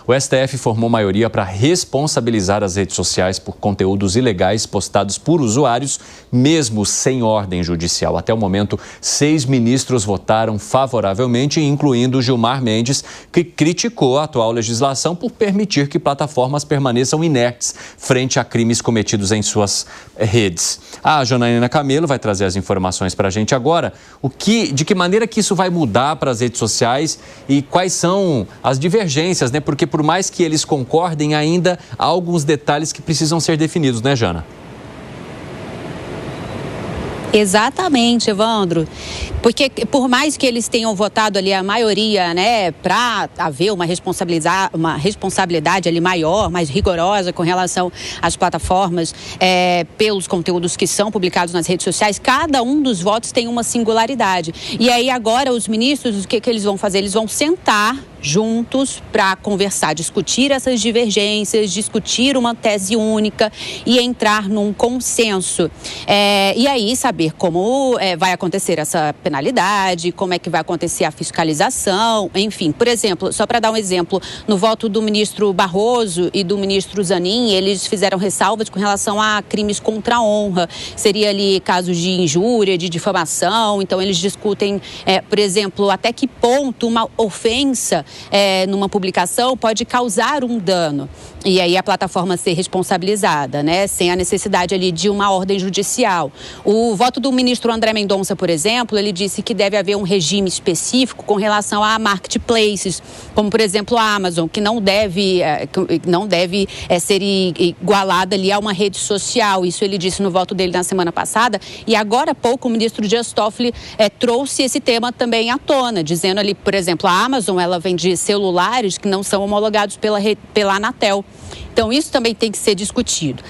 O STF formou maioria para responsabilizar as redes sociais por conteúdos ilegais postados por usuários, mesmo sem ordem judicial. Até o momento, 6 ministros votaram favoravelmente, incluindo Gilmar Mendes, que criticou a atual legislação por permitir que plataformas permaneçam inertes frente a crimes cometidos em suas redes. A Janaína Camelo vai trazer as informações para a gente agora. De que maneira que isso vai mudar para as redes sociais e quais são as divergências, né? Porque por mais que eles concordem, ainda há alguns detalhes que precisam ser definidos, né, Jana? Exatamente, Evandro, porque por mais que eles tenham votado ali a maioria, né, para haver uma responsabilidade ali maior, mais rigorosa com relação às plataformas, pelos conteúdos que são publicados nas redes sociais, cada um dos votos tem uma singularidade. E aí agora os ministros, o que eles vão fazer? Eles vão sentar juntos para conversar, discutir essas divergências, discutir uma tese única e entrar num consenso. E aí saber como vai acontecer essa penalidade, como é que vai acontecer a fiscalização, enfim. Por exemplo, só para dar um exemplo, no voto do ministro Barroso e do ministro Zanin, eles fizeram ressalvas com relação a crimes contra a honra. Seria ali casos de injúria, de difamação. Então eles discutem, por exemplo, até que ponto uma ofensa numa publicação pode causar um dano. E aí a plataforma ser responsabilizada, né? Sem a necessidade ali de uma ordem judicial. O voto do ministro André Mendonça, por exemplo, ele disse que deve haver um regime específico com relação a marketplaces, como por exemplo a Amazon, que não deve ser igualada ali a uma rede social. Isso ele disse no voto dele na semana passada. E agora há pouco o ministro Dias Toffoli trouxe esse tema também à tona, dizendo ali, por exemplo, a Amazon, ela vende celulares que não são homologados pela Anatel. Então, isso também tem que ser discutido.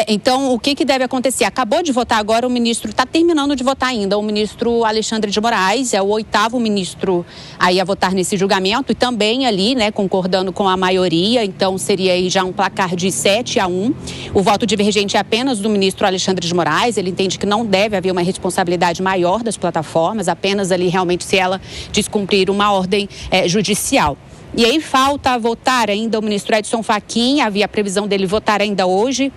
Então, o que deve acontecer? Acabou de votar agora o ministro, está terminando de votar ainda, o ministro Alexandre de Moraes, é o 8º ministro aí a votar nesse julgamento e também ali, né, concordando com a maioria, então seria aí já um placar de 7-1. O voto divergente é apenas do ministro Alexandre de Moraes, ele entende que não deve haver uma responsabilidade maior das plataformas, apenas ali realmente se ela descumprir uma ordem judicial. E aí falta votar ainda o ministro Edson Fachin, havia a previsão dele votar ainda hoje.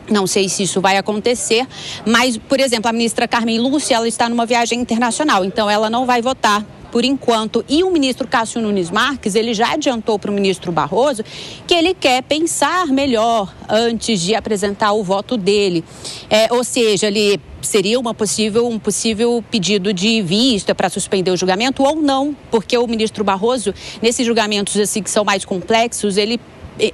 Não sei se isso vai acontecer, mas, por exemplo, a ministra Carmen Lúcia, ela está numa viagem internacional, então ela não vai votar por enquanto. E o ministro Cássio Nunes Marques, ele já adiantou para o ministro Barroso que ele quer pensar melhor antes de apresentar o voto dele. Ou seja, ele seria um possível pedido de vista para suspender o julgamento ou não, porque o ministro Barroso, nesses julgamentos assim que são mais complexos, ele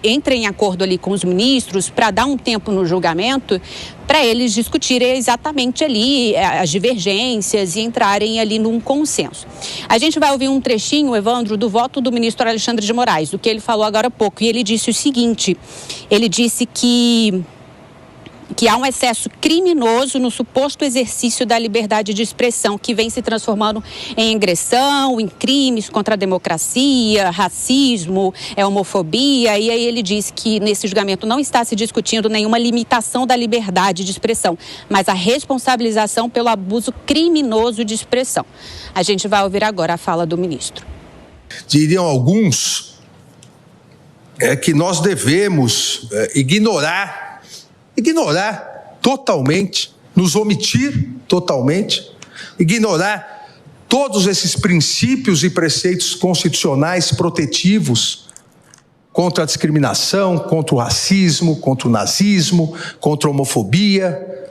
entra em acordo ali com os ministros para dar um tempo no julgamento para eles discutirem exatamente ali as divergências e entrarem ali num consenso. A gente vai ouvir um trechinho, Evandro, do voto do ministro Alexandre de Moraes, do que ele falou agora há pouco, e ele disse o seguinte, ele disse que há um excesso criminoso no suposto exercício da liberdade de expressão, que vem se transformando em agressão, em crimes contra a democracia, racismo, homofobia. E aí ele disse que nesse julgamento não está se discutindo nenhuma limitação da liberdade de expressão, mas a responsabilização pelo abuso criminoso de expressão. A gente vai ouvir agora a fala do ministro. Diriam alguns que nós devemos ignorar totalmente, nos omitir totalmente, ignorar todos esses princípios e preceitos constitucionais protetivos contra a discriminação, contra o racismo, contra o nazismo, contra a homofobia,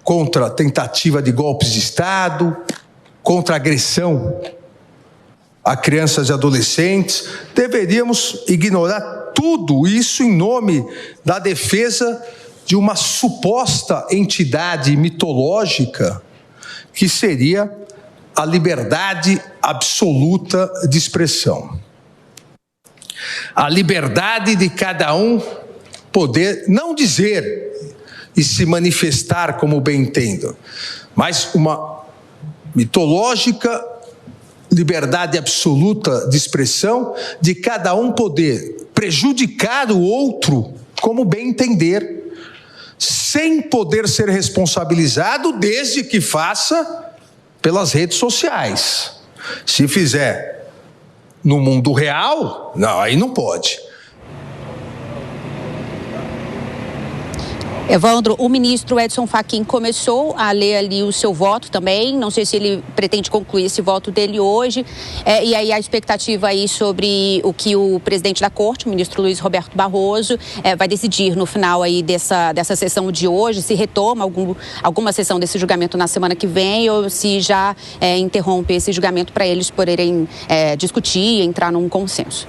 contra a tentativa de golpes de Estado, contra a agressão a crianças e adolescentes. Deveríamos ignorar tudo isso em nome da defesa de uma suposta entidade mitológica que seria a liberdade absoluta de expressão. A liberdade de cada um poder não dizer e se manifestar como bem entenda, mas uma mitológica liberdade absoluta de expressão de cada um poder prejudicar o outro como bem entender, sem poder ser responsabilizado desde que faça pelas redes sociais. Se fizer No mundo real, não, aí não pode. Evandro, o ministro Edson Fachin começou a ler ali o seu voto também, não sei se ele pretende concluir esse voto dele hoje, e aí a expectativa aí sobre o que o presidente da corte, o ministro Luiz Roberto Barroso, vai decidir no final aí dessa sessão de hoje, se retoma alguma sessão desse julgamento na semana que vem ou se já interrompe esse julgamento para eles poderem discutir e entrar num consenso.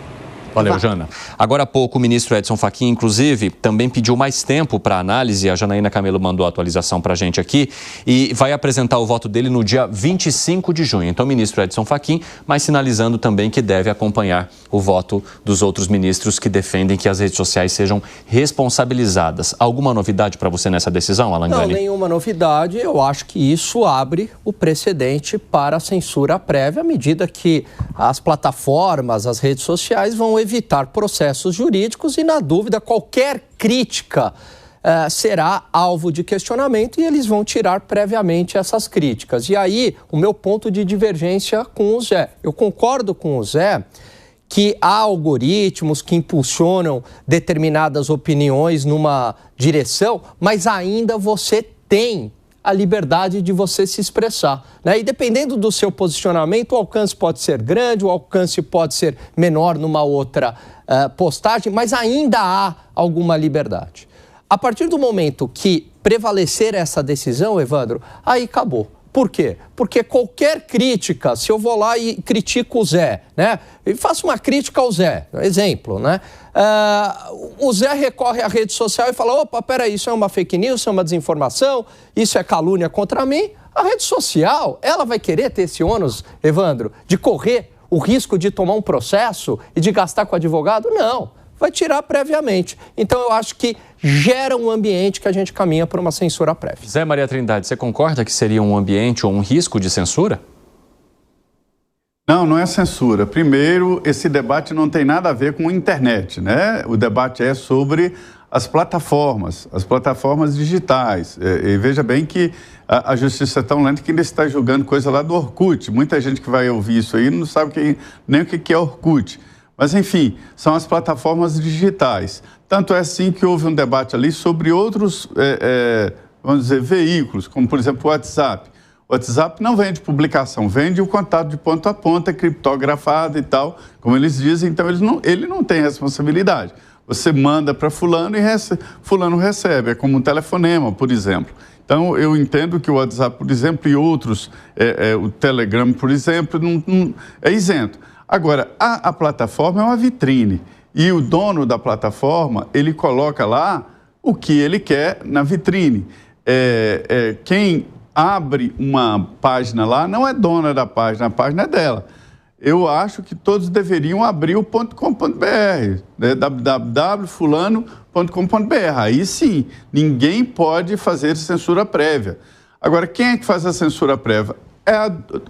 Valeu, Jana. Agora há pouco, o ministro Edson Fachin, inclusive, também pediu mais tempo para análise. A Janaína Camelo mandou a atualização para a gente aqui e vai apresentar o voto dele no dia 25 de junho. Então, o ministro Edson Fachin, mas sinalizando também que deve acompanhar o voto dos outros ministros que defendem que as redes sociais sejam responsabilizadas. Alguma novidade para você nessa decisão, Alan Galli? Não, nenhuma novidade. Eu acho que isso abre o precedente para a censura prévia, à medida que as plataformas, as redes sociais vão evitar processos jurídicos e, na dúvida, qualquer crítica será alvo de questionamento e eles vão tirar previamente essas críticas. E aí, o meu ponto de divergência com o Zé. Eu concordo com o Zé que há algoritmos que impulsionam determinadas opiniões numa direção, mas ainda você tem a liberdade de você se expressar, né? E dependendo do seu posicionamento, o alcance pode ser grande, o alcance pode ser menor numa outra postagem, mas ainda há alguma liberdade. A partir do momento que prevalecer essa decisão, Evandro, aí acabou. Por quê? Porque qualquer crítica, se eu vou lá e critico o Zé, né? E faço uma crítica ao Zé, exemplo, né? O Zé recorre à rede social e fala, opa, peraí, isso é uma fake news, isso é uma desinformação, isso é calúnia contra mim. A rede social, ela vai querer ter esse ônus, Evandro, de correr o risco de tomar um processo e de gastar com advogado? Não. Vai tirar previamente. Então, eu acho que gera um ambiente que a gente caminha para uma censura prévia. Zé Maria Trindade, você concorda que seria um ambiente ou um risco de censura? Não, não é censura. Primeiro, esse debate não tem nada a ver com a internet, né? O debate é sobre as plataformas digitais. E veja bem que a justiça é tão lenta que ainda está julgando coisa lá do Orkut. Muita gente que vai ouvir isso aí não sabe nem o que é Orkut. Mas, enfim, são as plataformas digitais. Tanto é assim que houve um debate ali sobre outros, vamos dizer, veículos, como, por exemplo, o WhatsApp. O WhatsApp não vende publicação, vende o contato de ponta a ponta, criptografado e tal, como eles dizem, então ele não tem responsabilidade. Você manda para fulano e fulano recebe, é como um telefonema, por exemplo. Então, eu entendo que o WhatsApp, por exemplo, e outros, o Telegram, por exemplo, não é isento. Agora, a plataforma é uma vitrine e o dono da plataforma, ele coloca lá o que ele quer na vitrine. Quem abre uma página lá não é dona da página, a página é dela. Eu acho que todos deveriam abrir o .com.br, né? www.fulano.com.br. Aí sim, ninguém pode fazer censura prévia. Agora, quem é que faz a censura prévia? É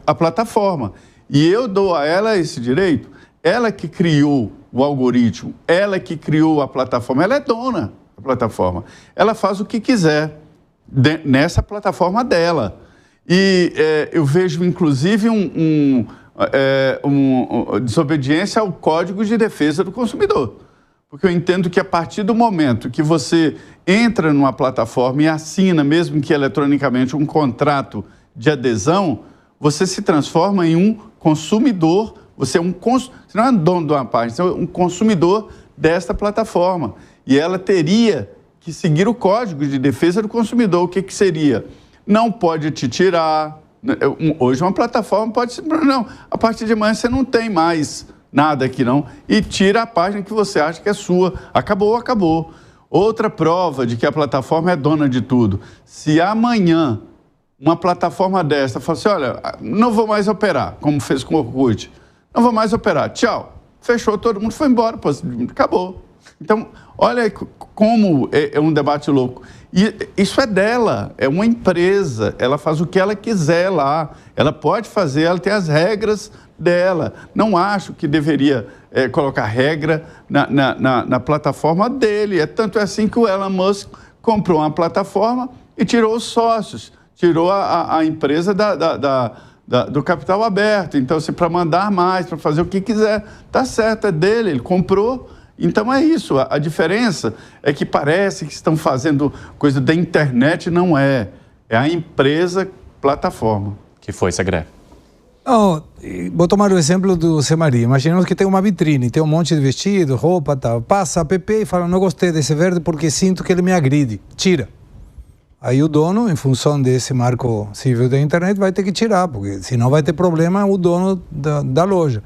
a plataforma. E eu dou a ela esse direito. Ela que criou o algoritmo, ela que criou a plataforma, ela é dona da plataforma. Ela faz o que quiser nessa plataforma dela. E eu vejo, inclusive, desobediência ao Código de Defesa do Consumidor. Porque eu entendo que a partir do momento que você entra numa plataforma e assina, mesmo que eletronicamente, um contrato de adesão, você se transforma em um consumidor, você não é dono de uma página, você é um consumidor desta plataforma. E ela teria que seguir o Código de Defesa do Consumidor. O que seria? Não pode te tirar. Hoje uma plataforma pode... Não, a partir de amanhã você não tem mais nada aqui não. E tira a página que você acha que é sua. Acabou, acabou. Outra prova de que a plataforma é dona de tudo. Se amanhã uma plataforma dessa fala assim, olha, não vou mais operar, como fez com o Orkut. Não vou mais operar. Tchau. Fechou, todo mundo foi embora. Acabou. Então, olha como é um debate louco. E isso é dela, é uma empresa, ela faz o que ela quiser lá, ela pode fazer, ela tem as regras dela. Não acho que deveria colocar regra na plataforma dele. Tanto é assim que o Elon Musk comprou uma plataforma e tirou os sócios, tirou a empresa do capital aberto. Então, assim, para mandar mais, para fazer o que quiser, tá certo, é dele, ele comprou. Então é isso, a diferença é que parece que estão fazendo coisa da internet, não é. É a empresa plataforma. Que foi, Segré? Oh, vou tomar o exemplo do Zé Maria. Imaginemos que tem uma vitrine, tem um monte de vestido, roupa, tal. Passa a app e fala, não gostei desse verde porque sinto que ele me agride. Tira. Aí o dono, em função desse marco civil da internet, vai ter que tirar, porque senão vai ter problema o dono da loja.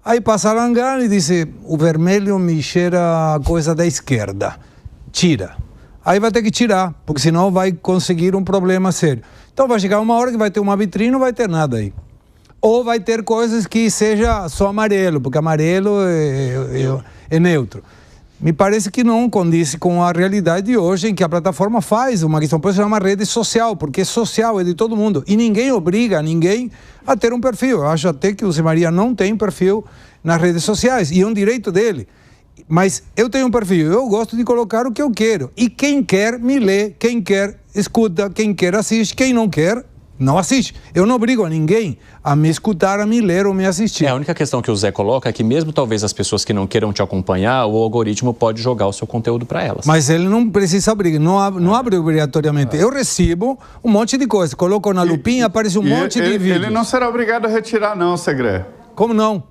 Aí passa a Langar e diz, o vermelho me cheira coisa da esquerda. Tira. Aí vai ter que tirar, porque senão vai conseguir um problema sério. Então vai chegar uma hora que vai ter uma vitrine e não vai ter nada aí. Ou vai ter coisas que seja só amarelo, porque amarelo é neutro. Me parece que não condiz com a realidade de hoje, em que a plataforma faz uma questão, por isso chama rede social, porque é social, é de todo mundo. E ninguém obriga ninguém a ter um perfil. Eu acho até que o Zé Maria não tem perfil nas redes sociais, e é um direito dele. Mas eu tenho um perfil, eu gosto de colocar o que eu quero. E quem quer, me lê, quem quer, escuta, quem quer, assiste, quem não quer, não assiste. Eu não obrigo a ninguém a me escutar, a me ler ou me assistir. A única questão que o Zé coloca é que mesmo talvez as pessoas que não queiram te acompanhar, o algoritmo pode jogar o seu conteúdo para elas. Mas ele não precisa abrir, não abre obrigatoriamente. Eu recebo um monte de coisa, coloco na lupinha, aparece um monte de vídeos. Ele não será obrigado a retirar não, Segré. Como não?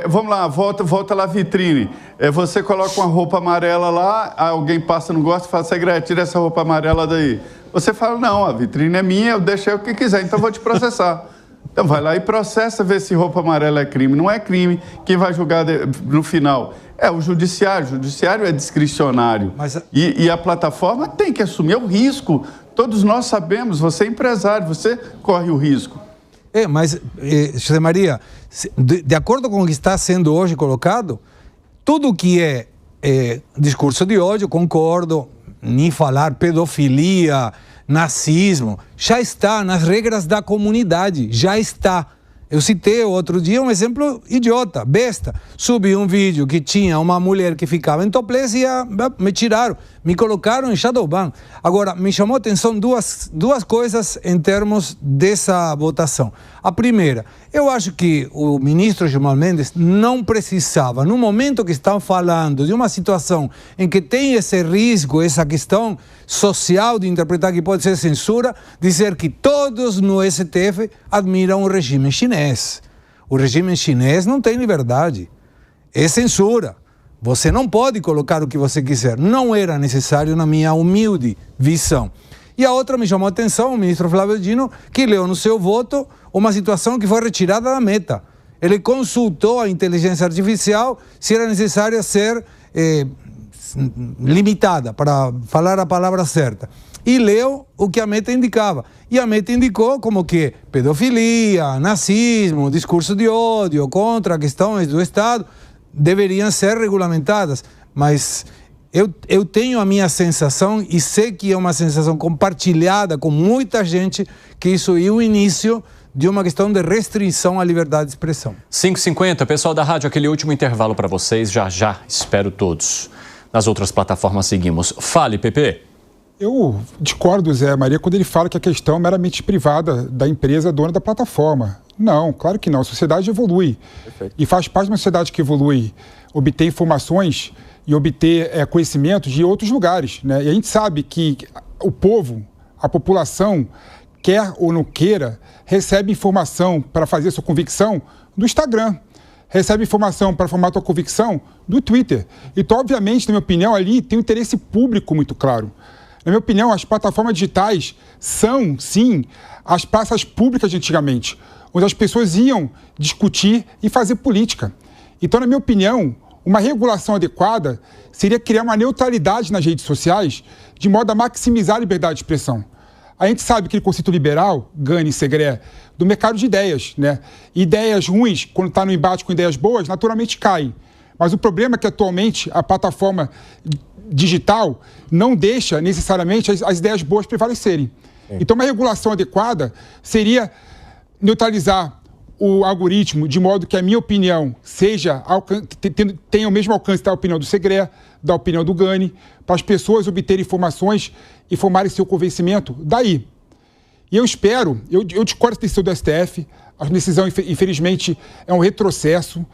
Vamos lá, volta lá a vitrine. Você coloca uma roupa amarela lá, alguém passa, não gosta, fala, Segré, tira essa roupa amarela daí. Você fala, não, a vitrine é minha, eu deixei o que quiser, então vou te processar. Então vai lá e processa, ver se roupa amarela é crime. Não é crime. Quem vai julgar no final é o judiciário. O judiciário é discricionário. E a plataforma tem que assumir o risco. Todos nós sabemos, você é empresário, você corre o risco. Mas, José Maria, de acordo com o que está sendo hoje colocado, tudo que é discurso de ódio, concordo, nem falar pedofilia, nazismo, já está nas regras da comunidade, já está. Eu citei outro dia um exemplo idiota, besta. Subi um vídeo que tinha uma mulher que ficava em topless e me tiraram, me colocaram em shadowban. Agora, me chamou a atenção duas coisas em termos dessa votação. A primeira, eu acho que o ministro Gilmar Mendes não precisava, no momento que estão falando de uma situação em que tem esse risco, essa questão social de interpretar que pode ser censura, dizer que todos no STF admiram o regime chinês. O regime chinês não tem liberdade, é censura. Você não pode colocar o que você quiser. Não era necessário na minha humilde visão. E a outra me chamou a atenção, o ministro Flávio Dino, que leu no seu voto uma situação que foi retirada da Meta. Ele consultou a inteligência artificial se era necessária ser limitada, para falar a palavra certa. E leu o que a Meta indicava. E a Meta indicou como que pedofilia, nazismo, discurso de ódio contra questões do Estado deveriam ser regulamentadas. Mas eu tenho a minha sensação, e sei que é uma sensação compartilhada com muita gente, que isso é o início de uma questão de restrição à liberdade de expressão. 5h50, pessoal da rádio, aquele último intervalo para vocês, já espero todos. Nas outras plataformas seguimos. Fale, Pepe. Eu discordo do Zé Maria quando ele fala que a questão é meramente privada da empresa dona da plataforma. Não, claro que não. A sociedade evolui. Perfeito. E faz parte de uma sociedade que evolui obter informações e obter conhecimentos de outros lugares, né? E a gente sabe que o povo, a população, quer ou não queira, recebe informação para fazer sua convicção do Instagram. Recebe informação para formar sua convicção do Twitter. Então, obviamente, na minha opinião, ali tem um interesse público muito claro. Na minha opinião, as plataformas digitais são, sim, as praças públicas de antigamente, onde as pessoas iam discutir e fazer política. Então, na minha opinião, uma regulação adequada seria criar uma neutralidade nas redes sociais de modo a maximizar a liberdade de expressão. A gente sabe que o conceito liberal, Gani e Segré, do mercado de ideias, né? Ideias ruins, quando está no embate com ideias boas, naturalmente caem. Mas o problema é que, atualmente, a plataforma digital não deixa, necessariamente, as ideias boas prevalecerem. Sim. Então, uma regulação adequada seria neutralizar o algoritmo de modo que a minha opinião tenha o mesmo alcance da opinião do Segré, da opinião do Gani, para as pessoas obterem informações e formarem seu convencimento daí. E eu espero, eu discordo da decisão do STF, a decisão, infelizmente, é um retrocesso,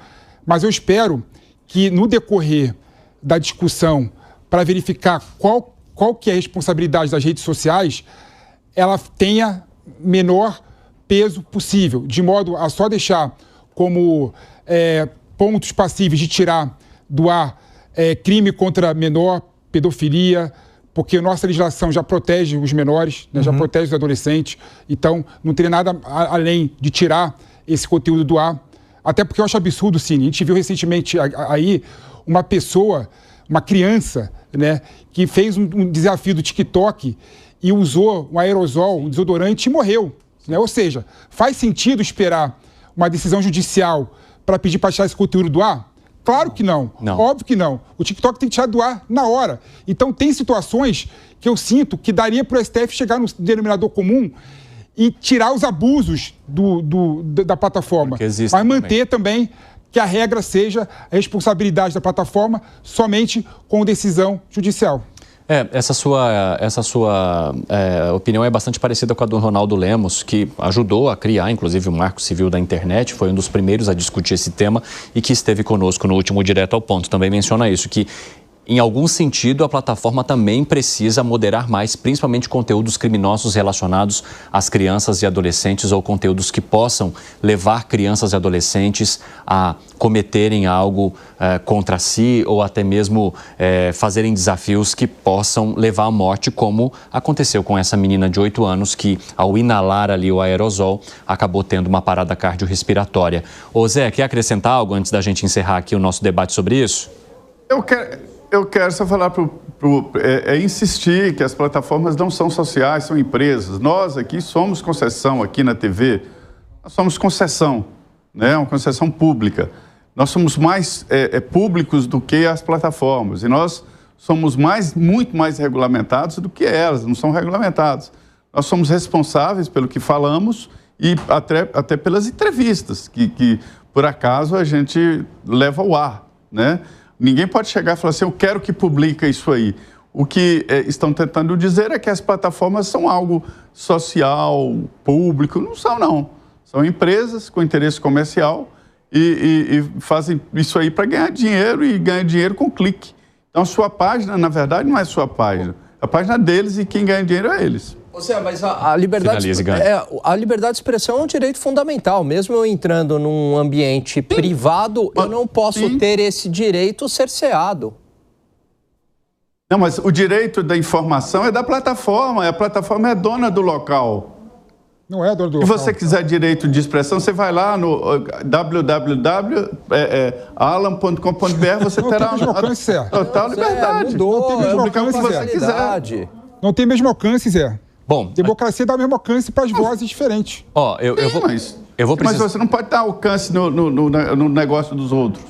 mas eu espero que, no decorrer da discussão, para verificar qual que é a responsabilidade das redes sociais, ela tenha menor peso possível, de modo a só deixar como pontos passíveis de tirar do ar crime contra menor, pedofilia, porque nossa legislação já protege os menores, né, já protege os adolescentes, então não teria nada além de tirar esse conteúdo do ar. Até porque eu acho absurdo, Cine. A gente viu recentemente aí uma pessoa, uma criança, né, que fez um desafio do TikTok e usou um aerosol, um desodorante e morreu. Né? Ou seja, faz sentido esperar uma decisão judicial para pedir para tirar esse conteúdo do ar? Claro que não. Óbvio que não. O TikTok tem que tirar do ar na hora. Então tem situações que eu sinto que daria para o STF chegar no denominador comum e tirar os abusos da plataforma. Mas manter também que a regra seja a responsabilidade da plataforma somente com decisão judicial. Essa sua opinião é bastante parecida com a do Ronaldo Lemos, que ajudou a criar, inclusive, o Marco Civil da Internet, foi um dos primeiros a discutir esse tema e que esteve conosco no último Direto ao Ponto. Também menciona isso, que em algum sentido, a plataforma também precisa moderar mais, principalmente conteúdos criminosos relacionados às crianças e adolescentes ou conteúdos que possam levar crianças e adolescentes a cometerem algo contra si ou até mesmo fazerem desafios que possam levar à morte, como aconteceu com essa menina de 8 anos que, ao inalar ali o aerosol, acabou tendo uma parada cardiorrespiratória. Ô Zé, quer acrescentar algo antes da gente encerrar aqui o nosso debate sobre isso? Eu quero só falar insistir que as plataformas não são sociais, são empresas. Nós aqui somos concessão, aqui na TV, nós somos concessão, né? Uma concessão pública. Nós somos mais públicos do que as plataformas e nós somos muito mais regulamentados do que elas, não são regulamentados. Nós somos responsáveis pelo que falamos e até pelas entrevistas que por acaso, a gente leva ao ar, né? Ninguém pode chegar e falar assim, eu quero que publique isso aí. O que estão tentando dizer é que as plataformas são algo social, público. Não são, não. São empresas com interesse comercial e fazem isso aí para ganhar dinheiro e ganhar dinheiro com clique. Então, a sua página, na verdade, não é sua página. A página deles e quem ganha dinheiro é eles. Mas a liberdade de expressão é um direito fundamental. Mesmo eu entrando num ambiente privado, eu não posso ter esse direito cerceado. Não, mas o direito da informação é da plataforma. A plataforma é dona do local. Não é dona do local. Se você quiser direito de expressão, você vai lá no www.alan.com.br, você terá total liberdade. Não tem mesmo alcance, Zé. Não tem mesmo alcance, Zé. Bom, democracia dá o mesmo alcance para as vozes diferentes. Mas você não pode dar alcance no negócio dos outros.